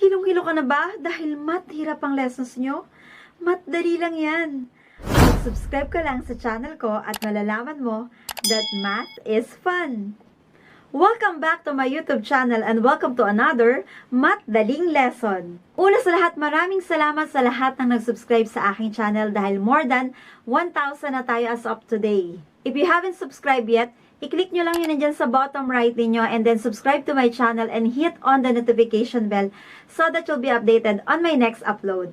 Hilong-hilo ka na ba? Dahil math hirap ang lessons nyo? Math dali lang yan. Mag-subscribe ka lang sa channel ko at malalaman mo that math is fun. Welcome back to my YouTube channel and welcome to another Math Daling Lesson. Una sa lahat, maraming salamat sa lahat ng nag-subscribe sa aking channel dahil more than 1,000 na tayo as of today. If you haven't subscribed yet, i-click nyo lang yun nandyan sa bottom right ninyo and then subscribe to my channel and hit on the notification bell so that you'll be updated on my next upload.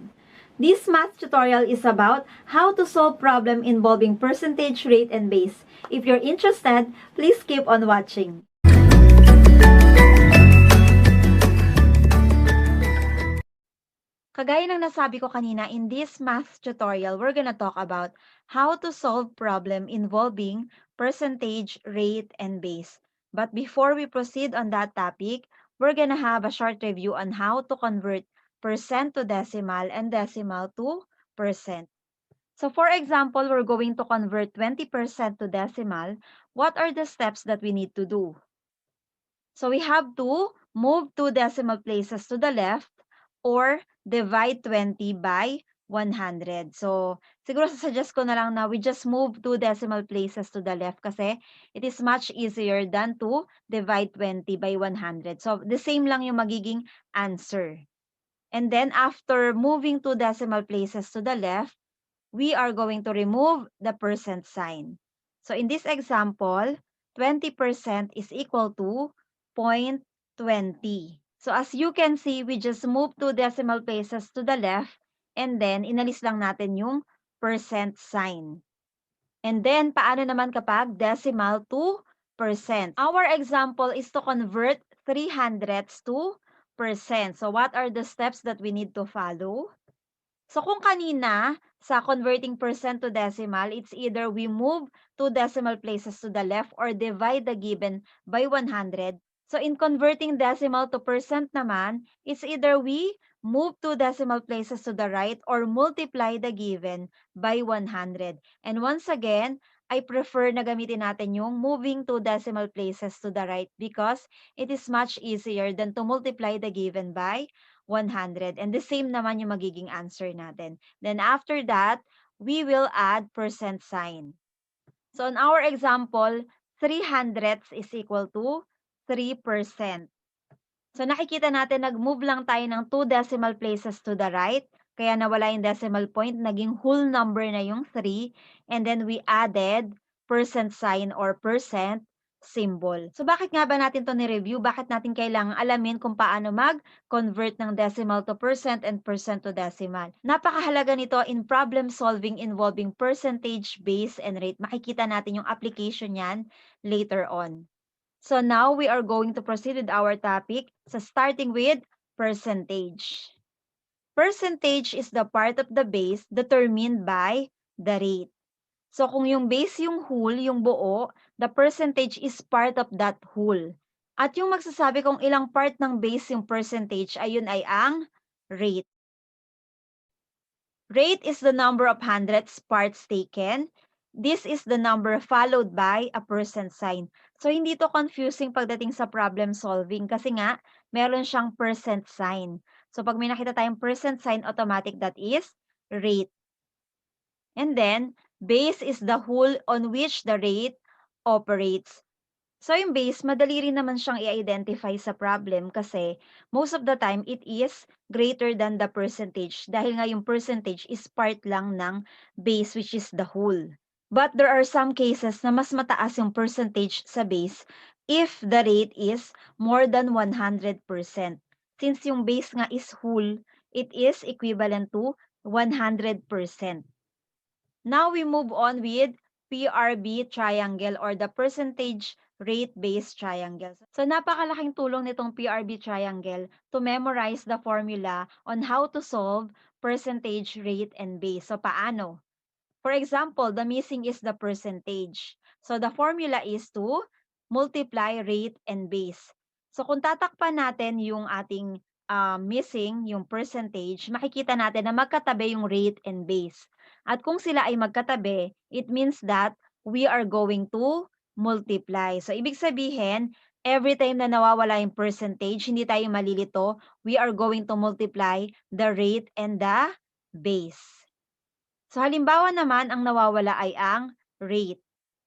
This math tutorial is about how to solve problem involving percentage, rate, and base. If you're interested, please keep on watching. Kagaya ng nasabi ko kanina, in this math tutorial, we're gonna talk about how to solve problem involving percentage, rate, and base. But before we proceed on that topic, we're gonna have a short review on how to convert percent to decimal and decimal to percent. So for example, we're going to convert 20% to decimal. What are the steps that we need to do? So we have to move 2 decimal places to the left or divide 20 by 100. So, siguro sasuggest ko na lang na we just move 2 decimal places to the left kasi it is much easier than to divide 20 by 100. So, the same lang yung magiging answer. And then, after moving 2 decimal places to the left, we are going to remove the percent sign. So, in this example, 20% is equal to 0.20. So, as you can see, we just moved 2 decimal places to the left and then inalis lang natin yung percent sign. And then, paano naman kapag decimal to percent? Our example is to convert 300ths to percent. So, what are the steps that we need to follow? So, kung kanina, sa converting percent to decimal, it's either we move 2 decimal places to the left or divide the given by 100. So, in converting decimal to percent naman, it's either we move 2 decimal places to the right or multiply the given by 100. And once again, I prefer na gamitin natin yung moving 2 decimal places to the right because it is much easier than to multiply the given by 100. And the same naman yung magiging answer natin. Then after that, we will add percent sign. So in our example, 300ths is equal to 3%. So nakikita natin, nag-move lang tayo ng 2 decimal places to the right. Kaya nawala yung decimal point, naging whole number na yung 3. And then we added percent sign or percent symbol. So bakit nga ba natin to ni-review? Bakit natin kailangang alamin kung paano mag-convert ng decimal to percent and percent to decimal? Napakahalaga nito in problem solving involving percentage, base, and rate. Makikita natin yung application yan later on. So now we are going to proceed with our topic. So starting with percentage. Percentage is the part of the base determined by the rate. So kung yung base yung whole, yung buo, the percentage is part of that whole. At yung magsasabi kung ilang part ng base yung percentage, ayun ay ang rate. Rate is the number of hundredths parts taken. This is the number followed by a percent sign. So, hindi to confusing pagdating sa problem solving kasi nga, meron siyang percent sign. So, pag may nakita tayong percent sign, automatic that is rate. And then, base is the whole on which the rate operates. So, yung base, madali rin naman siyang i-identify sa problem kasi most of the time, it is greater than the percentage dahil nga yung percentage is part lang ng base which is the whole. But there are some cases na mas mataas yung percentage sa base if the rate is more than 100%. Since yung base nga is whole, it is equivalent to 100%. Now we move on with PRB triangle or the percentage rate-based triangle. So napakalaking tulong nitong PRB triangle to memorize the formula on how to solve percentage, rate, and base. So paano? For example, the missing is the percentage. So the formula is to multiply rate and base. So kung tatakpan natin yung ating missing, yung percentage, makikita natin na magkatabi yung rate and base. At kung sila ay magkatabi, it means that we are going to multiply. So ibig sabihin, every time na nawawala yung percentage, hindi tayo malilito, we are going to multiply the rate and the base. So halimbawa naman, ang nawawala ay ang rate.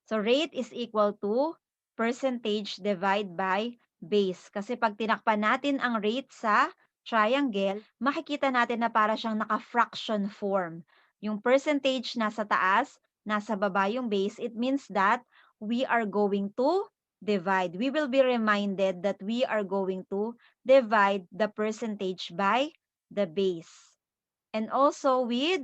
So rate is equal to percentage divide by base. Kasi pag tinakpan natin ang rate sa triangle, makikita natin na para siyang naka-fraction form. Yung percentage nasa taas, nasa baba yung base, it means that we are going to divide. We will be reminded that we are going to divide the percentage by the base. And also with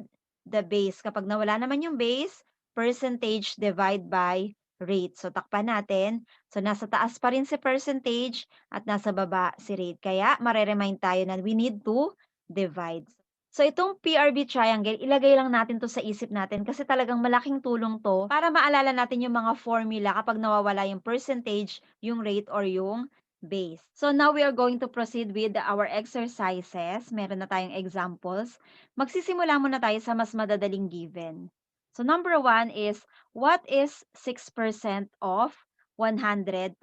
the base. Kapag nawala naman yung base, percentage divide by rate. So, takpan natin. So, nasa taas pa rin si percentage at nasa baba si rate. Kaya, mareremind tayo na we need to divide. So, itong PRB triangle, ilagay lang natin to sa isip natin kasi talagang malaking tulong to para maalala natin yung mga formula kapag nawawala yung percentage, yung rate, or yung base. So, now we are going to proceed with our exercises. Meron na tayong examples. Magsisimula muna tayo sa mas madadaling given. So, number 1 is, what is 6% of 120?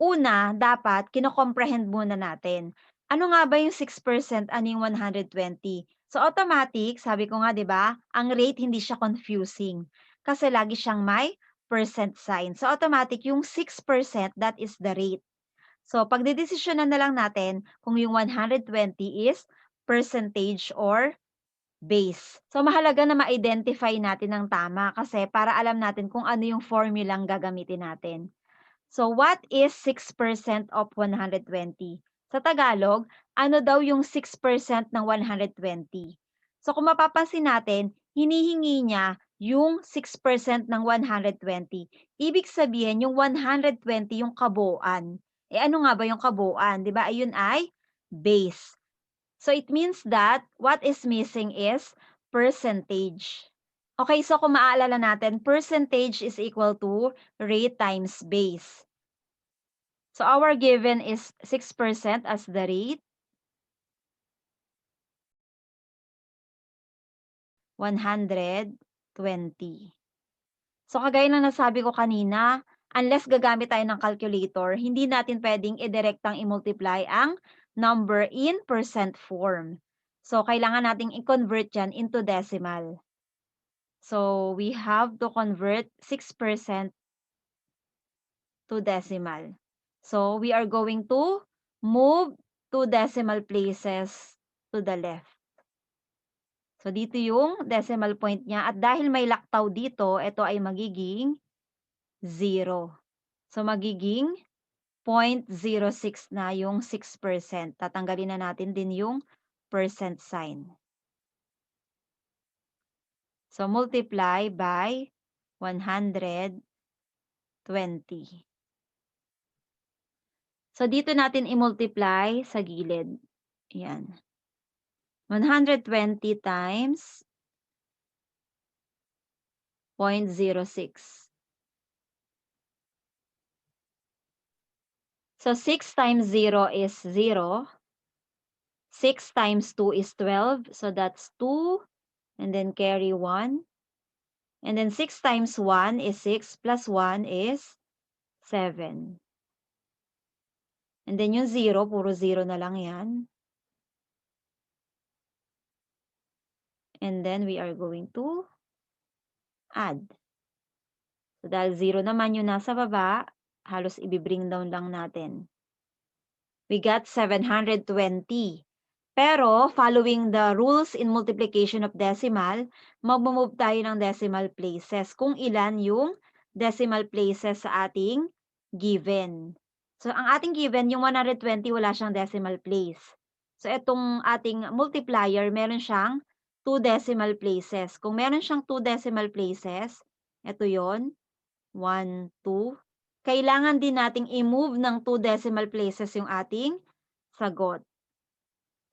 Una, dapat kino-comprehend muna natin. Ano nga ba yung 6%? Ano yung 120? So, automatic, sabi ko nga, di ba, ang rate hindi siya confusing. Kasi lagi siyang may percent sign. So, automatic, yung 6%, that is the rate. So, pagdidesisyonan na lang natin kung yung 120 is percentage or base. So, mahalaga na ma-identify natin ng tama kasi para alam natin kung ano yung formulang gagamitin natin. So, what is 6% of 120? Sa Tagalog, ano daw yung 6% ng 120? So, kung mapapansin natin, hinihingi niya yung 6% ng 120. Ibig sabihin, yung 120 yung kabuuan. Ano nga ba yung kabuuan? Di ba? Ayun ay base. So, it means that what is missing is percentage. Okay, so kung maaalala natin, percentage is equal to rate times base. So, our given is 6% as the rate, 120. So, kagaya na nasabi ko kanina, unless gagamit tayo ng calculator, hindi natin pwedeng i-directang i-multiply ang number in percent form. So, kailangan nating i-convert yan into decimal. So, we have to convert 6% to decimal. So, we are going to move 2 decimal places to the left. So, dito yung decimal point niya. At dahil may laktaw dito, ito ay magiging 0. So, magiging 0.06 na yung 6%. Tatanggalin na natin din yung percent sign. So, multiply by 120. So, dito natin i-multiply sa gilid. Ayan. 120 times 0.06. So, 6 times 0 is 0. 6 times 2 is 12. So, that's 2. And then carry 1. And then 6 times 1 is 6. Plus 1 is 7. And then yung 0, puro 0 na lang yan. And then we are going to add. So, dahil 0 naman yung nasa baba, halos i-bring down lang natin. We got 720. Pero, following the rules in multiplication of decimal, mag-move tayo ng decimal places. Kung ilan yung decimal places sa ating given. So, ang ating given, yung 120, wala siyang decimal place. So, itong ating multiplier, meron siyang 2 decimal places. Kung meron siyang 2 decimal places, ito yon 1, 2. Kailangan din nating i-move ng 2 decimal places yung ating sagot.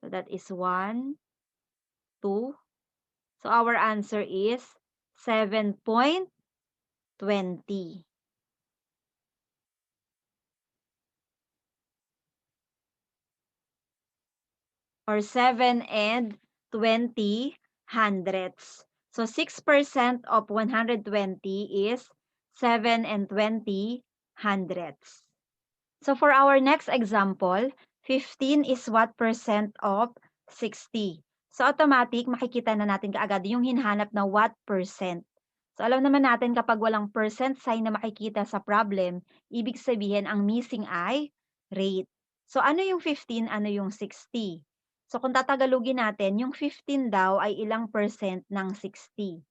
So, that is 1, 2. So, our answer is 7.20. Or 7 and 20 hundredths. So, 6% of 120 is 7 and 20 hundredths. So for our next example, 15 is what percent of 60? So automatic, makikita na natin kaagad yung hinahanap na what percent. So alam naman natin kapag walang percent sign na makikita sa problem, ibig sabihin ang missing ay rate. So ano yung 15, ano yung 60? So kung tatagalogin natin, yung 15 daw ay ilang percent ng 60?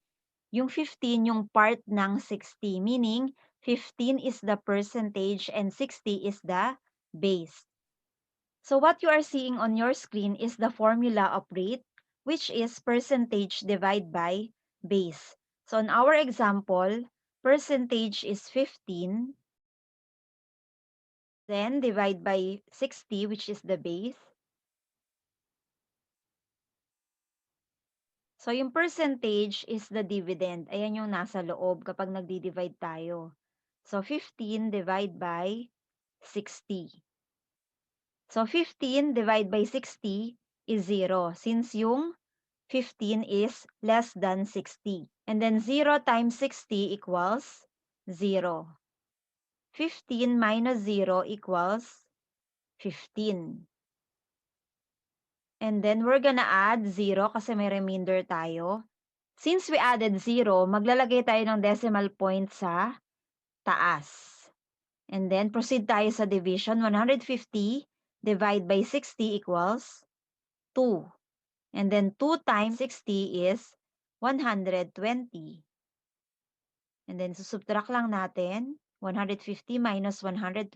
Yung 15 yung part ng 60, meaning 15 is the percentage and 60 is the base. So what you are seeing on your screen is the formula of rate, which is percentage divided by base. So in our example, percentage is 15, then divide by 60, which is the base. So yung percentage is the dividend. Ayan yung nasa loob kapag nagdi-divide tayo. So 15 divide by 60. So 15 divide by 60 is 0 since yung 15 is less than 60. And then 0 times 60 equals 0. 15 minus 0 equals 15. And then we're gonna add 0 kasi may remainder tayo. Since we added 0, maglalagay tayo ng decimal point sa taas. And then proceed tayo sa division. 150 divide by 60 equals 2. And then 2 times 60 is 120. And then susubtract lang natin. 150 minus 120,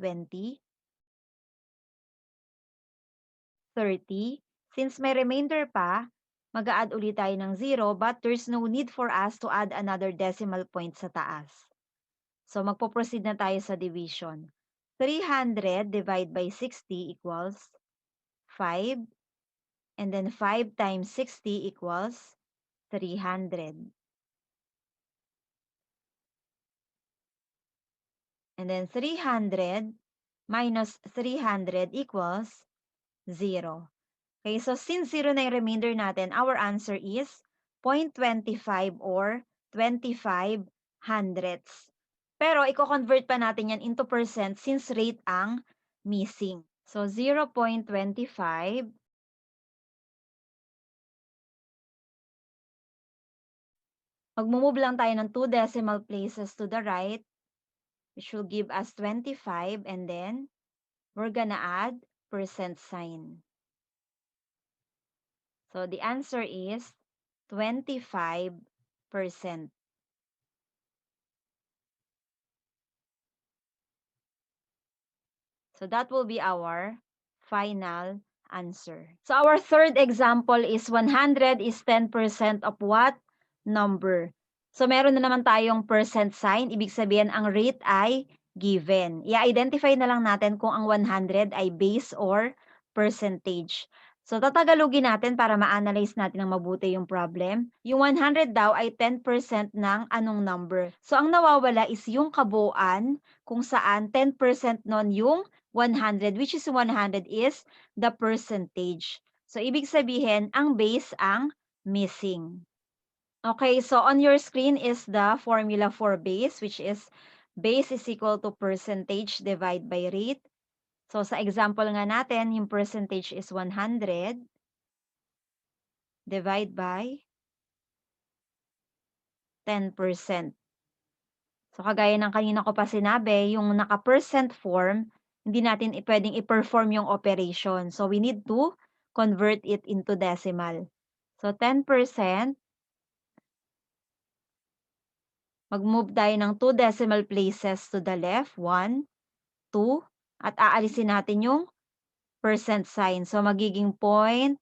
30. Since may remainder pa, mag-a-add ulit tayo ng 0 but there's no need for us to add another decimal point sa taas. So magpo-proceed na tayo sa division. 300 divided by 60 equals 5. And then 5 times 60 equals 300. And then 300 minus 300 equals 0. Okay, so since 0 na yung remainder natin, our answer is 0.25 or 25 hundredths. Pero i-convert pa natin yan into percent since rate ang missing. So 0.25 magmo-move lang tayo ng 2 decimal places to the right, which will give us 25, and then we're gonna add percent sign. So the answer is 25%. So that will be our final answer. So our third example is 100 is 10% of what number? So meron na naman tayong percent sign. Ibig sabihin ang rate ay given. I-identify na lang natin kung ang 100 ay base or percentage. So tatagalogin natin para ma-analyze natin ng mabuti yung problem. Yung 100 daw ay 10% ng anong number. So ang nawawala is yung kabuuan kung saan 10% nun yung 100, which is 100 is the percentage. So ibig sabihin, ang base ang missing. Okay, so on your screen is the formula for base, which is base is equal to percentage divided by rate. So sa example nga natin, yung percentage is 100 divide by 10%. So kagaya ng kanina ko pa sinabi, yung naka-percent form, hindi natin pwedeng i-perform yung operation. So we need to convert it into decimal. So 10%, mag-move tayo ng 2 decimal places to the left, 1, 2, at aalisin natin yung percent sign. So magiging 0.10.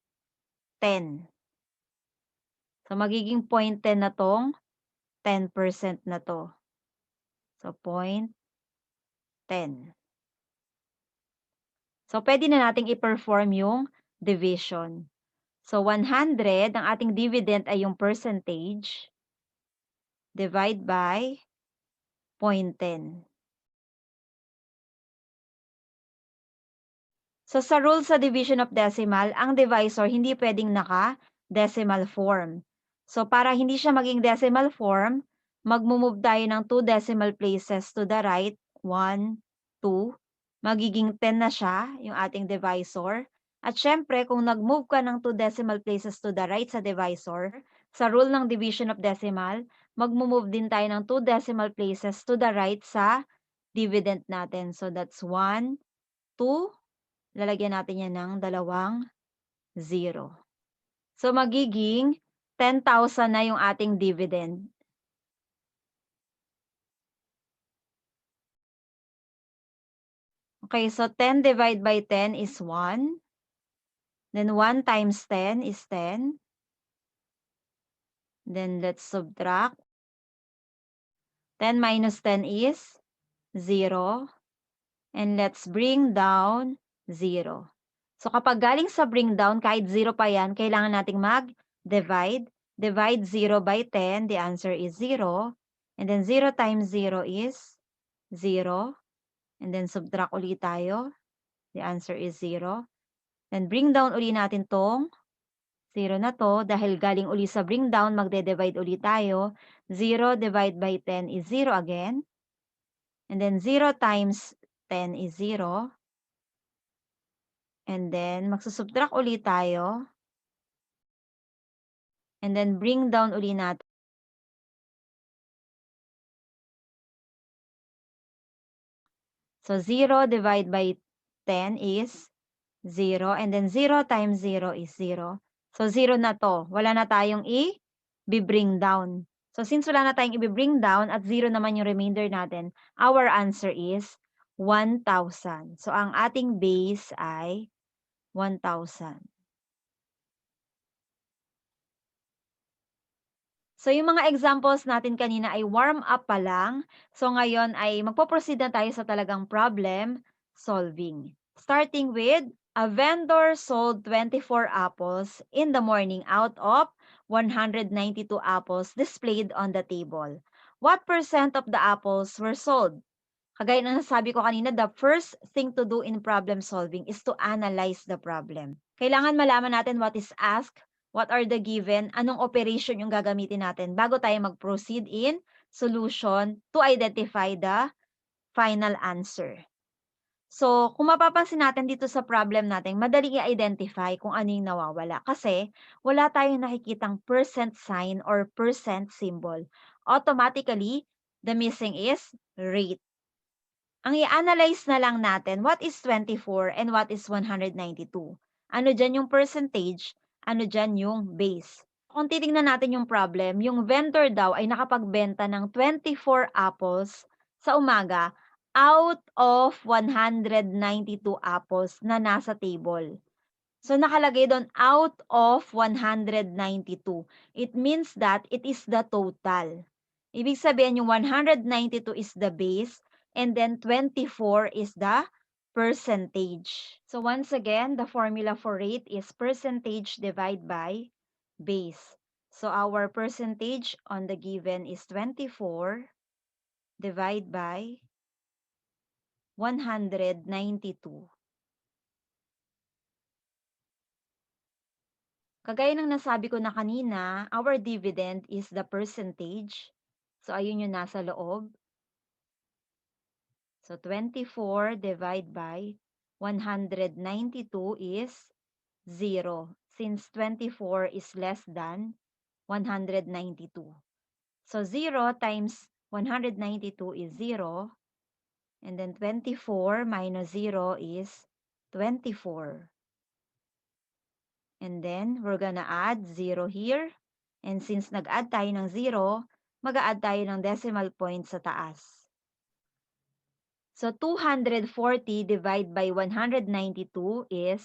So magiging 0.10 na tong 10% na to. So 0.10. So pwede na nating i-perform yung division. So 100, ang ating dividend ay yung percentage, divide by 0.10. So sa rule sa division of decimal, ang divisor hindi pwedeng naka-decimal form. So para hindi siya maging decimal form, magmo-move tayo ng 2 decimal places to the right, 1, 2. magiging 10 na siya, yung ating divisor. At syempre, kung nag-move ka ng 2 decimal places to the right sa divisor, sa rule ng division of decimal, magmo-move din tayo ng 2 decimal places to the right sa dividend natin. So, that's 1, 2, lalagyan natin yan ng dalawang 0. So, magiging 10,000 na yung ating dividend. Okay, so 10 divided by 10 is 1. Then 1 times 10 is 10. Then let's subtract. 10 minus 10 is 0. And let's bring down 0. So kapag galing sa bring down, kahit 0 pa yan, kailangan nating mag-divide. Divide 0 by 10, the answer is 0. And then 0 times 0 is 0. And then subtract ulit tayo. The answer is 0. Then bring down ulit natin tong 0 na to. Dahil galing ulit sa bring down, magde-divide ulit tayo. 0 divided by 10 is 0 again. And then 0 times 10 is 0. And then magsusubtract ulit tayo. And then bring down ulit natin. So 0 divided by 10 is 0. And then 0 times 0 is 0. So 0 na to. Wala na tayong i-bring down. So since wala na tayong i-bring down at 0 naman yung remainder natin, our answer is 1,000. So ang ating base ay 1,000. So yung mga examples natin kanina ay warm up pa lang. So ngayon ay magpo-proceed na tayo sa talagang problem solving. Starting with, a vendor sold 24 apples in the morning out of 192 apples displayed on the table. What percent of the apples were sold? Kagaya ng nasabi ko kanina, the first thing to do in problem solving is to analyze the problem. Kailangan malaman natin what is asked, what are the given, anong operation yung gagamitin natin bago tayo mag-proceed in solution to identify the final answer. So, kung mapapansin natin dito sa problem natin, madali i-identify kung ano yung nawawala. Kasi, wala tayong nakikitang percent sign or percent symbol. Automatically, the missing is rate. Ang i-analyze na lang natin, what is 24 and what is 192? Ano dyan yung percentage, ano dyan yung base. Kung titingnan natin yung problem, yung vendor daw ay nakapagbenta ng 24 apples sa umaga out of 192 apples na nasa table. So nakalagay doon out of 192. It means that it is the total. Ibig sabihin yung 192 is the base and then 24 is the percentage. So once again, the formula for rate is percentage divided by base. So our percentage on the given is 24 divided by 192. Kagaya ng nasabi ko na kanina, our dividend is the percentage. So ayun yung nasa loob. So 24 divided by 192 is 0. Since 24 is less than 192. So 0 times 192 is 0. And then 24 minus 0 is 24. And then we're gonna add 0 here. And since nag-add tayo ng 0, mag-a-add tayo ng decimal point sa taas. So 240 divided by 192 is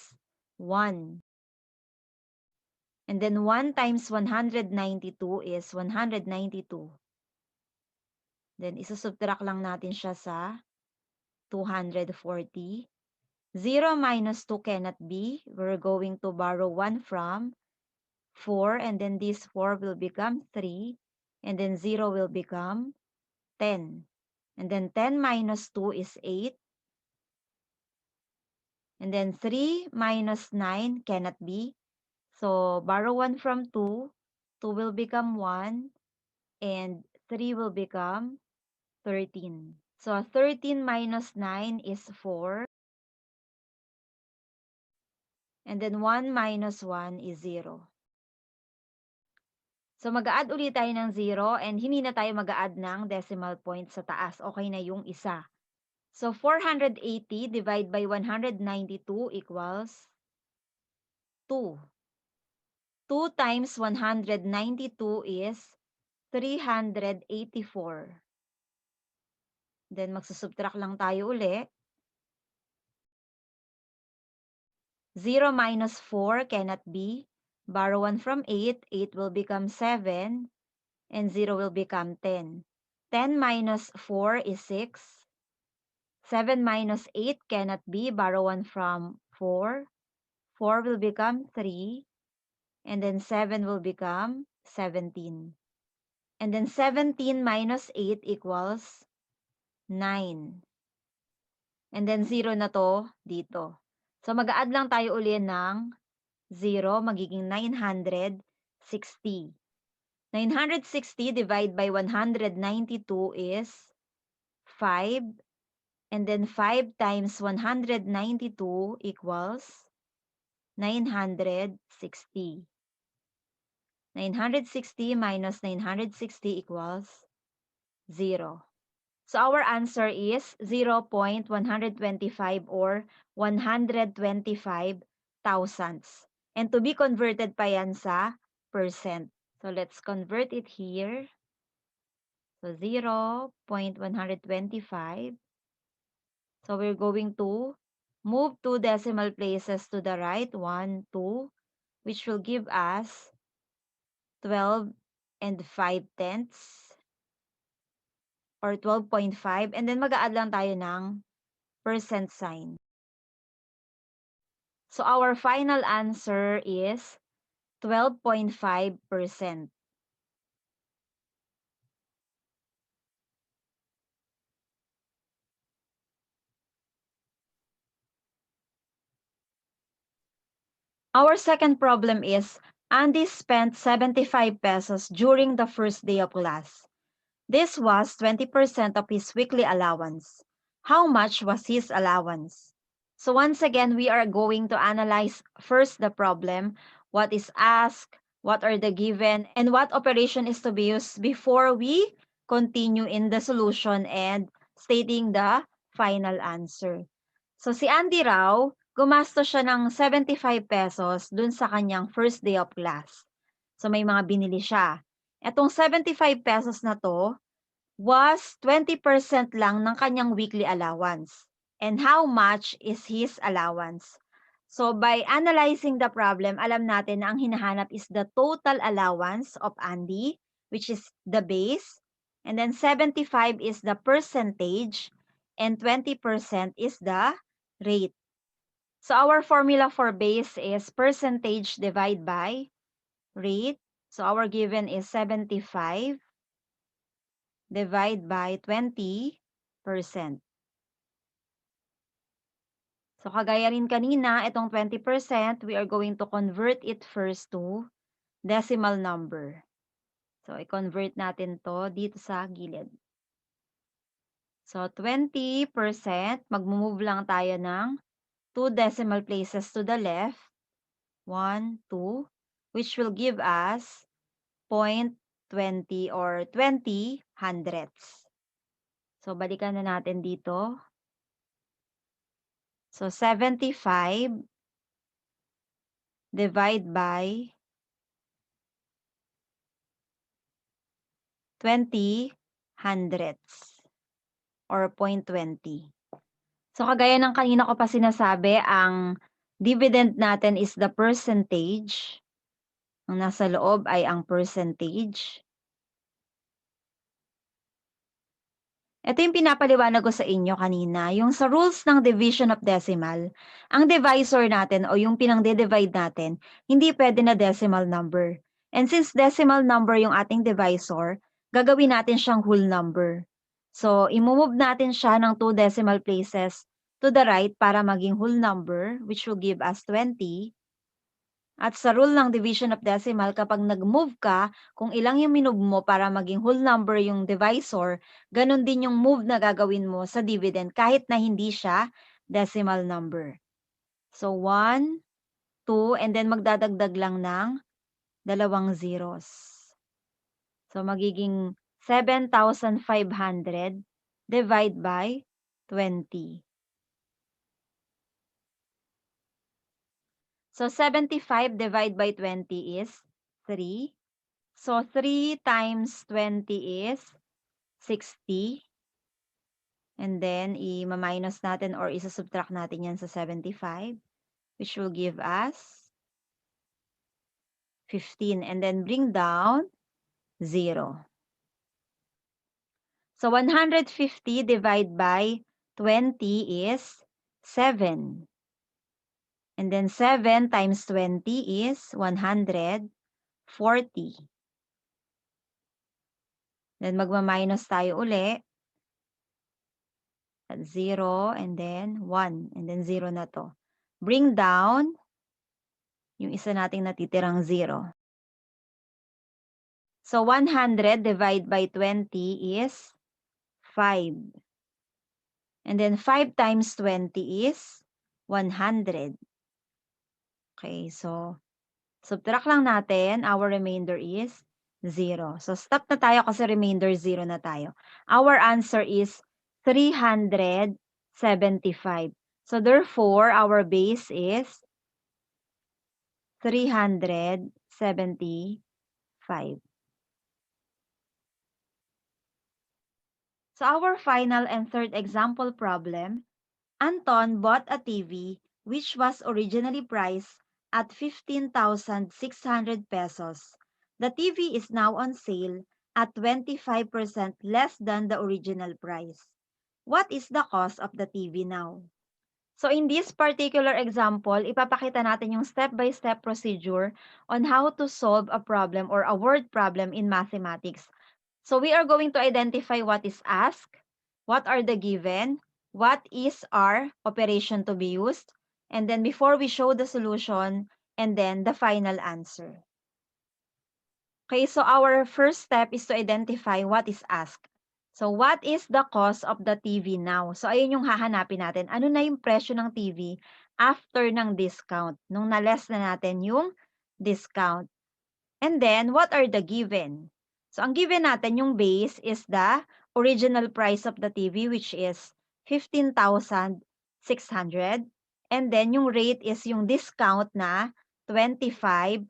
1. And then 1 times 192 is 192. Then isusubtract lang natin siya sa 240. 0 minus 2 cannot be. We're going to borrow 1 from 4, and then this 4 will become 3, and then 0 will become 10. And then 10 minus 2 is 8. And then 3 minus 9 cannot be. So, borrow 1 from 2. 2 will become 1. And 3 will become 13. So 13 minus 9 is 4. And then 1 minus 1 is 0. So mag-a-add ulit tayo ng 0 and hindi na tayo mag-a-add ng decimal point sa taas. Okay na yung isa. So 480 divided by 192 equals 2. 2 times 192 is 384. Then magsusubtract lang tayo uli. 0 minus 4 cannot be. Borrow 1 from 8. 8 will become 7. And 0 will become 10. 10 minus 4 is 6. 7 minus 8 cannot be. Borrow 1 from 4. 4 will become 3. And then 7 will become 17. And then 17 minus 8 equals 9. And then 0 na to dito. So mag-a-add lang tayo uli ng 0, magiging 960. 960 divided by 192 is 5. And then 5 times 192 equals 960. 960 minus 960 equals 0. So our answer is 0.125 or 125 thousandths. And to be converted pa yan sa percent. So let's convert it here. So 0.125. So we're going to move 2 decimal places to the right, 1, 2, which will give us 12 and 5 tenths or 12.5. And then mag-a-add lang tayo ng percent sign. So our final answer is 12.5%. Our second problem is Andy spent 75 pesos during the first day of class. This was 20% of his weekly allowance. How much was his allowance? So once again, we are going to analyze first the problem, what is asked, what are the given, and what operation is to be used before we continue in the solution and stating the final answer. So si Andy raw, gumastos siya ng 75 pesos dun sa kanyang first day of class. So may mga binili siya. Etong 75 pesos na to was 20% lang ng kanyang weekly allowance. And how much is his allowance? So by analyzing the problem, alam natin na ang hinahanap is the total allowance of Andy, which is the base. And then 75 is the percentage and 20% is the rate. So our formula for base is percentage divided by rate. So our given is 75 divide by 20%. So kagaya rin kanina, itong 20%, we are going to convert it first to decimal number. So i-convert natin to dito sa gilid. So 20%, mag-move lang tayo ng 2 decimal places to the left. 1, 2, which will give us 0.20 or 20 hundredths. So balikan na natin dito. So 75 divide by 20 hundredths or 0.20. So kagaya ng kanina ko pa sinasabi, ang dividend natin is the percentage. Ang nasa loob ay ang percentage. Ito yung pinapaliwanag ko sa inyo kanina, yung sa rules ng division of decimal, ang divisor natin o yung pinangde-divide natin, hindi pwede na decimal number. And since decimal number yung ating divisor, gagawin natin siyang whole number. So, imumove natin siya ng 2 decimal places to the right para maging whole number, which will give us 20. At sa rule ng division of decimal, kapag nag-move ka, kung ilang yung minove mo para maging whole number yung divisor, ganun din yung move na gagawin mo sa dividend kahit na hindi siya decimal number. So, 1, 2, and then magdadagdag lang ng dalawang zeros. So, magiging 7,500 divide by 20. So, 75 divide by 20 is 3. So, 3 times 20 is 60. And then, i-minus natin or isa-subtract natin yan sa 75, which will give us 15. And then, bring down 0. So, 150 divided by 20 is 7. And then, 7 times 20 is 140. Then, magma-minus tayo uli. At 0, and then 1, and then 0 na to. Bring down yung isa nating natitirang 0. So, 100 divided by 20 is 5. And then 5 times 20 is 100. Okay, so subtract lang natin. Our remainder is 0. So, stop na tayo kasi remainder 0 na tayo. Our answer is 375. So, therefore, our base is 375. So, our final and third example problem, Anton bought a TV which was originally priced at 15,600 pesos. The TV is now on sale at 25% less than the original price. What is the cost of the TV now? So in this particular example, ipapakita natin yung step-by-step procedure on how to solve a problem or a word problem in mathematics. So we are going to identify what is asked, what are the given, what is our operation to be used, and then before we show the solution, and then the final answer. Okay, so our first step is to identify what is asked. So what is the cost of the TV now? So ayun yung hahanapin natin. Ano na yung presyo ng TV after ng discount? Nung na-less na natin yung discount. And then, what are the given? So, ang given natin, yung base is the original price of the TV, which is 15,600. And then, yung rate is yung discount na 25%.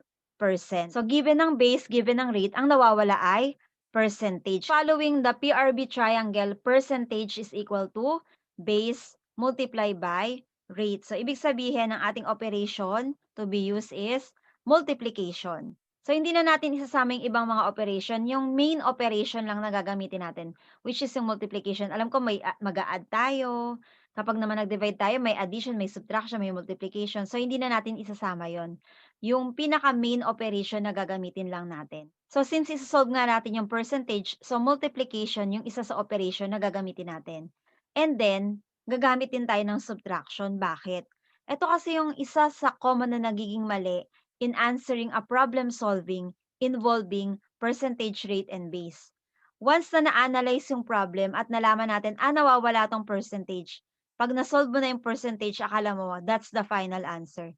So, given ng base, given ng rate, ang nawawala ay percentage. Following the PRB triangle, percentage is equal to base multiplied by rate. So, ibig sabihin ng ating operation to be used is multiplication. So, hindi na natin isasama yung ibang mga operation. Yung main operation lang na gagamitin natin, which is yung multiplication. Alam ko may mag-a-add tayo. Kapag naman nag-divide tayo, may addition, may subtraction, may multiplication. So, hindi na natin isasama yon. Yung pinaka-main operation na gagamitin lang natin. So, since isasolve nga natin yung percentage, so multiplication yung isa sa operation na gagamitin natin. And then, gagamit din tayo ng subtraction. Bakit? Ito kasi yung isa sa common na nagiging mali in answering a problem solving involving percentage rate and base. Once na na-analyze yung problem at nalaman natin, nawawala tong percentage. Pag na-solve mo na yung percentage, akala mo, that's the final answer.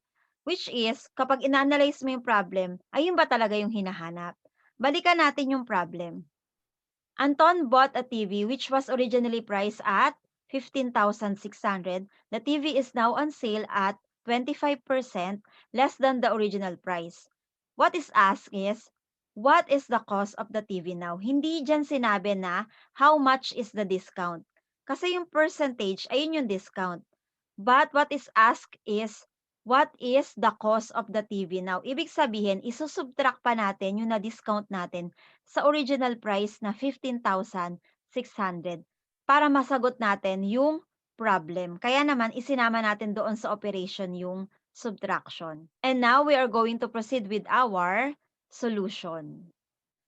Which is, kapag in-analyze mo yung problem, ayun ba talaga yung hinahanap? Balikan natin yung problem. Anton bought a TV which was originally priced at 15,600. The TV is now on sale at 25% less than the original price. What is asked is, what is the cost of the TV now? Hindi dyan sinabi na how much is the discount. Kasi yung percentage, ayun yung discount. But what is asked is, what is the cost of the TV now? Ibig sabihin, isusubtract pa natin yung na-discount natin sa original price na 15,600 para masagot natin yung problem. Kaya naman, isinama natin doon sa operation yung subtraction. And now, we are going to proceed with our solution.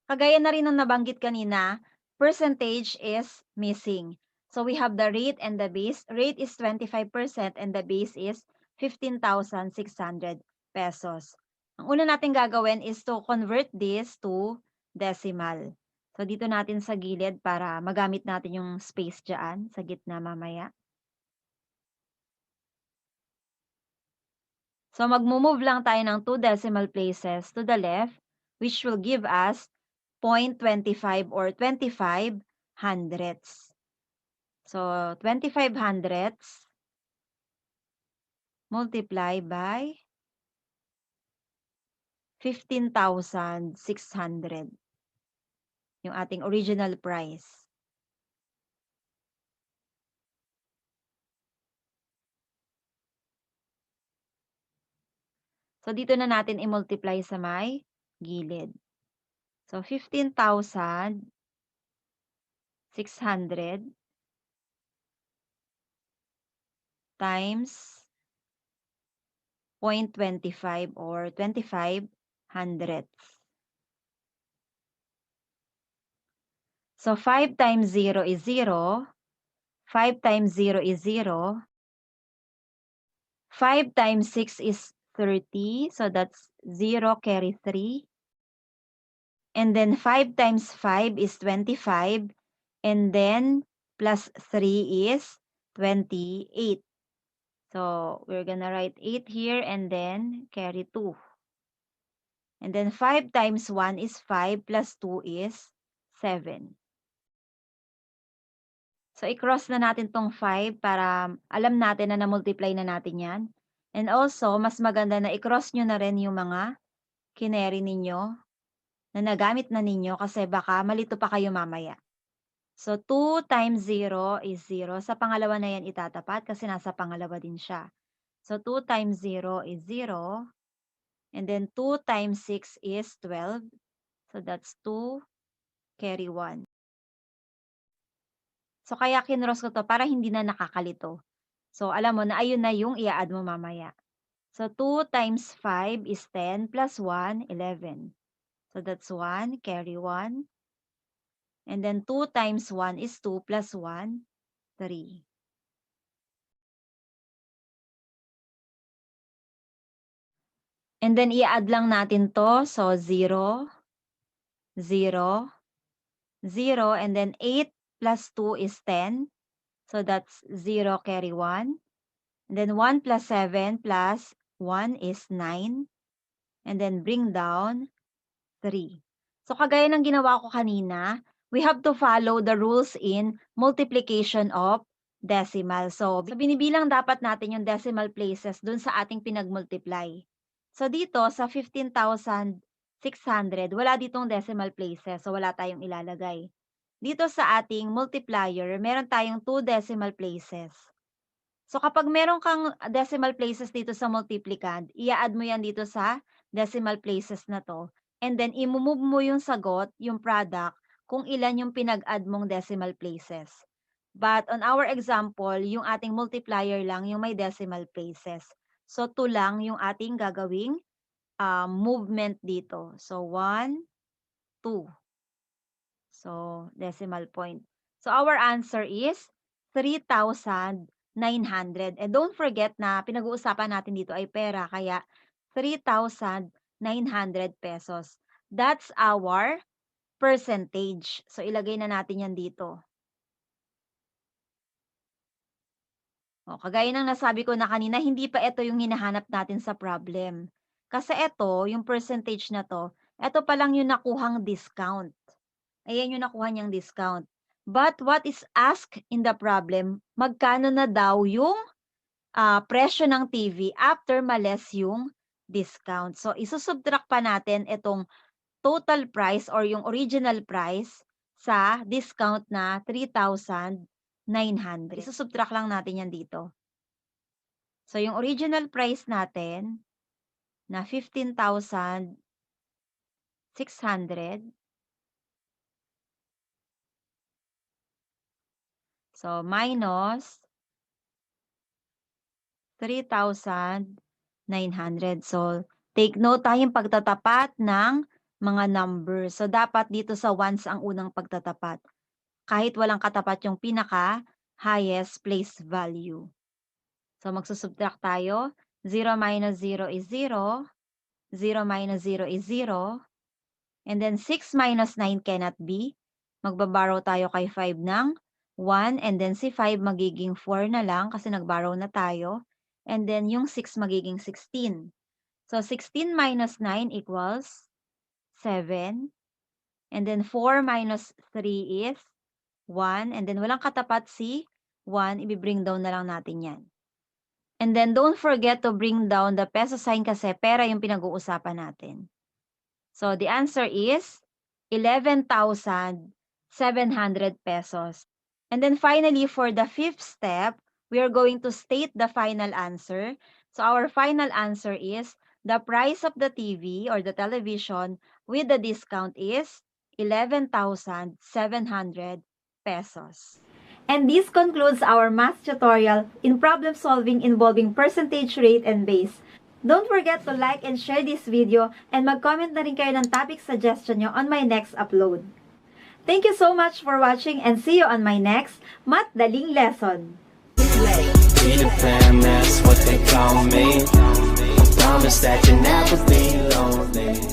Kagaya na rin ng nabanggit kanina, percentage is missing. So we have the rate and the base. Rate is 25% and the base is 15,600 pesos. Ang una nating gagawin is to convert this to decimal. So, dito natin sa gilid para magamit natin yung space dyan sa gitna mamaya. So, magmo-move lang tayo ng 2 decimal places to the left, which will give us 0.25 or 25 hundredths. So, 25 hundredths multiply by 15,600 yung ating original price. So, dito na natin i-multiply sa may gilid. So, 15,600 times 0.25 or 25 hundredths. So, 5 times 0 is 0. 5 times 0 is 0. 5 times 6 is 30. So, that's 0 carry 3. And then 5 times 5 is 25. And then plus 3 is 28. So, we're gonna write 8 here and then carry 2. And then 5 times 1 is 5 plus 2 is 7. So, i-cross na natin tong 5 para alam natin na na-multiply na natin yan. And also, mas maganda na i-cross nyo na rin yung mga kineri ninyo na nagamit na ninyo kasi baka malito pa kayo mamaya. So, 2 times 0 is 0. Sa pangalawa na yan itatapat kasi nasa pangalawa din siya. So, 2 times 0 is 0. And then 2 times 6 is 12. So, that's 2 carry 1. So, kaya kinross ko to para hindi na nakakalito. So, alam mo na ayun na yung i-add mo mamaya. So, 2 times 5 is 10 plus 1, 11. So, that's 1 carry 1. And then 2 times 1 is 2 plus 1, 3. And then i-add lang natin to. So, 0, 0, 0, and then 8 plus 2 is 10. So, that's 0 carry 1. And then 1 plus 7 plus 1 is 9. And then bring down 3. So, kagaya ng ginawa ko kanina, we have to follow the rules in multiplication of decimal. So, binibilang dapat natin yung decimal places dun sa ating pinag-multiply. So, dito sa 15,600, wala ditong decimal places. So, wala tayong ilalagay. Dito sa ating multiplier, meron tayong 2 decimal places. So, kapag meron kang decimal places dito sa multiplicand, i-add mo yan dito sa decimal places na to. And then, i-move mo yung sagot, yung product, kung ilan yung pinag-add mong decimal places. But on our example, yung ating multiplier lang yung may decimal places. So, 2 lang yung ating gagawing movement dito. So, 1, 2. So, decimal point. So, our answer is 3,900. And don't forget na pinag-uusapan natin dito ay pera, kaya 3,900 pesos. That's our percentage. So, ilagay na natin yan dito. O, kagaya ng nasabi ko na kanina, hindi pa ito yung hinahanap natin sa problem. Kasi ito, yung percentage na to, ito pa lang yung nakuhang discount. Ayan yung nakuha niyang discount. But what is asked in the problem, magkano na daw yung presyo ng TV after males yung discount. So, isusubtract pa natin itong total price or yung original price sa discount na 3,900. Isusubtract lang natin yan dito. So, yung original price natin na 15,600 so minus 3,900. So, take note tayong pagtatapat ng mga numbers. So, dapat dito sa ones ang unang pagtatapat. Kahit walang katapat yung pinaka highest place value. So, magsusubtract tayo. 0 minus 0 is 0. 0 minus 0 is 0. And then 6 minus 9 cannot be. Magbaborrow tayo kay 5 ng 1. And then si 5 magiging 4 na lang kasi nagborrow na tayo. And then yung 6 magiging 16. So 16 minus 9 equals 7. And then 4 minus 3 is 1. And then walang katapat si 1. Ibibring down na lang natin yan. And then don't forget to bring down the peso sign kasi pera yung pinag-uusapan natin. So the answer is 11,700 pesos. And then finally, for the fifth step, we are going to state the final answer. So our final answer is the price of the TV or the television with the discount is 11,700 pesos. And this concludes our math tutorial in problem solving involving percentage rate and base. Don't forget to like and share this video and mag-comment na rin kayo ng topic suggestion nyo on my next upload. Thank you so much for watching and see you on my next Math Daling lesson. Peter Pan, that's what they call me. I promise that you'll never be lonely.